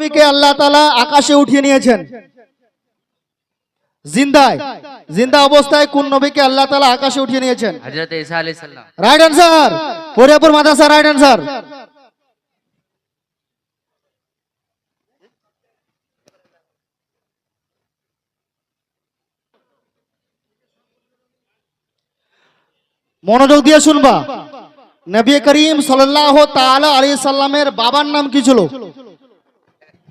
নবীকে আল্লাহ তাআলা আকাশে উঠিয়ে নিয়েছেন জিন্দায়, জিন্দা অবস্থায় কোন নবীকে আল্লাহ তাআলা আকাশে উঠিয়ে নিয়েছেন? হযরত ঈসা আলাইহিস সালাম। Right answer. পরিয়াপুর মাদ্রাসা রাইট অ্যান্সার। মনোযোগ দিয়ে শুনবা। নবী করিম সাল্লাল্লাহু তাআলা আলাইহি সাল্লামের বাবার নাম কি ছিল?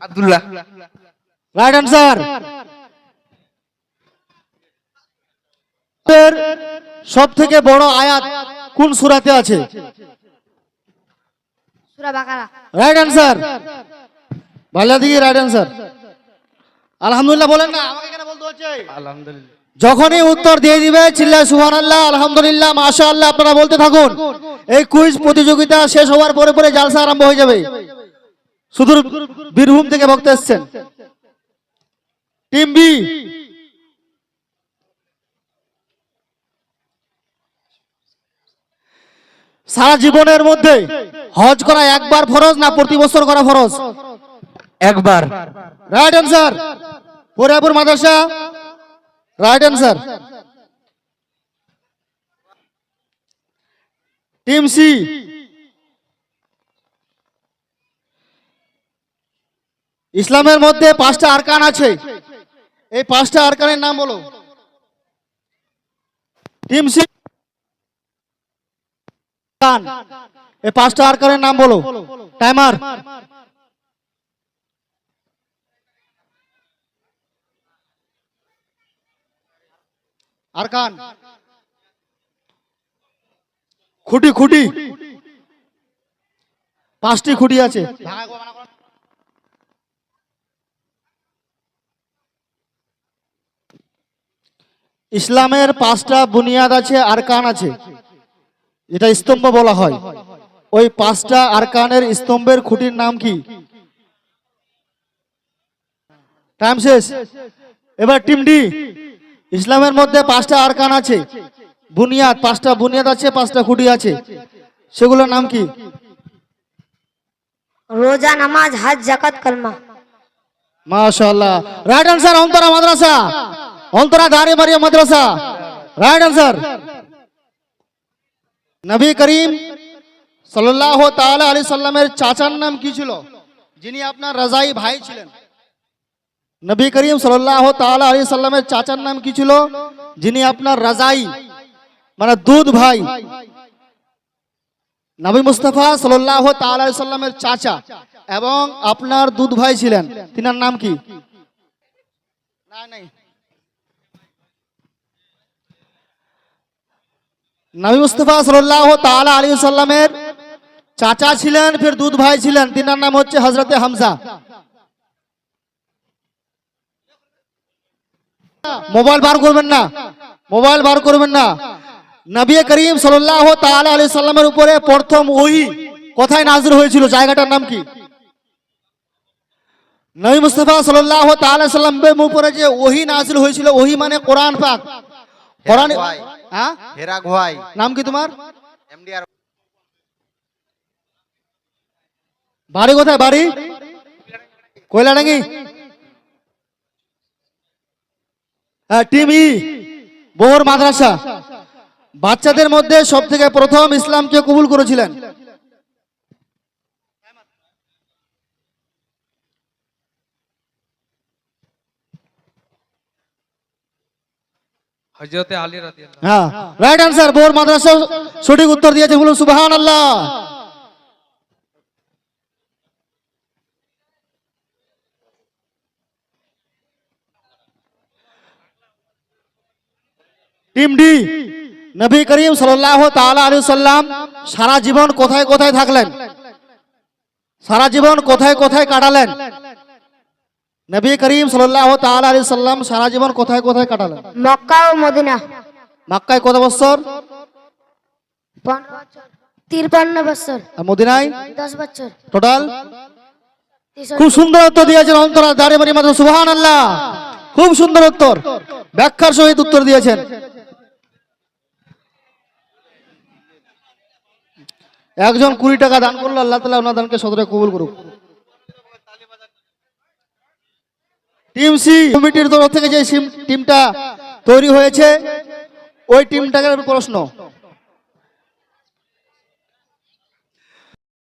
আব্দুল্লাহ। Right answer. সব থেকে বড় আয়াত কোন সূরাতে আছে? সূরা বাকারা। Right answer. ভালো দিকে রাইট অ্যান্সার। আলহামদুলিল্লাহ বলেন না, আমাকে কেন বলতে হচ্ছে? আলহামদুলিল্লাহ। যখনই উত্তর দিয়ে দিবে চিল্লায় সুবহানাল্লাহ, আলহামদুলিল্লাহ, মাশাআল্লাহ আপনারা বলতে থাকুন। এই কুইজ প্রতিযোগিতা শেষ হওয়ার পরে পরে জালসা আরম্ভ হয়ে যাবে। সুদূর বীরভূম থেকে বক্তা এসেছেন। টিম বি, সারা জীবনের মধ্যে হজ করা একবার ফরজ না প্রতি বছর করা ফরজ? একবার। Right answer. পরিয়াপুর মাদ্রাসা রাইট অ্যান্সার। টিম সি, ইসলামের মধ্যে 5টা আরকান আছে, এই 5টা আরকানের নাম বলো। টিম সি, এই 5টা আরকানের নাম বলো। টাইমার। আরকান, খুঁটি, খুঁটি 5টি খুঁটি আছে। ইসলামের 5টা বুনিয়াদ আছে, আরকান আছে, যেটা স্তম্ভ বলা হয়। ওই 5টা আরকানের স্তম্ভের খুঁটির নাম কি? টাইম শেষ। এবার টিম ডি, ইসলামের মধ্যে 5টা আরকান আছে, বুনিয়াদ 5টা বুনিয়াদ আছে, 5টা খুঁটি আছে, সেগুলোর নাম কি? রোজা, নামাজ, হজ, যাকাত, কালমা। মাশাআল্লাহ। Right answer. অন্তরা মাদ্রাসা, অন্তরা দাঁড়ে মারিয়া মাদ্রাসা রাইট অ্যান্সার। নবী করিম সাল্লাল্লাহু তাআলা আলাইহি সাল্লামের চাচার নাম কি ছিল, যিনি আপনার রাজাই ভাই ছিলেন? নবী করিম সাল্লাল্লাহু তাআলা আলাইহি সাল্লামের চাচার নাম কি ছিল, যিনি আপনার রাজাই মানে দুধ ভাই? নবী মুস্তাফা সাল্লাল্লাহু তাআলা আলাইহি সাল্লামের চাচা এবং আপনার দুধ ভাই ছিলেন, তিনার নাম কি? নবী মুস্তাফা সাল্লাল্লাহু তাআলা আলাইহি সাল্লামের চাচা ছিলেন, ফির দুধ ভাই ছিলেন, তিনার নাম হচ্ছে হযরতে হামজা। মোবাইল বার করবেন না, মোবাইল বার করবেন না। নবী করিম সাল্লাল্লাহু তাআলা আলাইহি সাল্লামের উপরে প্রথম ওহী কোথায় নাযিল হয়েছিল, জায়গাটার নাম কি? নবী মুস্তাফা সাল্লাল্লাহু তাআলা আলাইহি সাল্লামের উপরে যে ওহী নাযিল হয়েছিল, ওহী মানে কোরআন পাক। কোরআন, হ্যাঁ হেরাক ভাই। নাম কি তোমার? এমডিআর। বাড়ি কোথায়? বাড়ি কয়লাডাঙ্গি। হ্যাঁ, টিম ই, বোর মাদ্রাসা। বাচ্চাদের মধ্যে সব থেকে প্রথম ইসলামকে কবুল করেছিলেন? হযরত আলী রাদিয়াল্লাহু। হ্যাঁ, রাইট অ্যান্সার। বোর মাদ্রাসা সঠিক উত্তর দিয়েছে, বলুন সুবহানাল্লাহ। টিম ডি, নবী করিম সাল্লাল্লাহু তাআলা আলাইহি সাল্লাম সারা জীবন কোথায় কোথায় থাকলেন, সারা জীবন কোথায় কোথায় কাটালেন? নবী করিম সাল্লাল্লাহু তাআলা আলাইহি সাল্লাম সারা জীবন কোথায় কোথায় কাটালেন? মক্কা ও মদিনা। মক্কায় কত বছর? 53 বছর। আর মদিনায় 10 বছর। টোটাল? 63। খুব সুন্দর উত্তর দিয়েছেন অন্তরা দাঁড়িয়ে মারি মাত্র, সুবহানাল্লাহ। খুব সুন্দর উত্তর, ব্যাখ্যার সহিত উত্তর দিয়েছেন। একজন 20 টাকা দান করলো, আল্লাহ তাআলা ওনার দানকে সদরে কবুল করুক। টিম সি কমিটির তরফ থেকে যে টিমটা তৈরি হয়েছে ওই টিমটাকে প্রশ্ন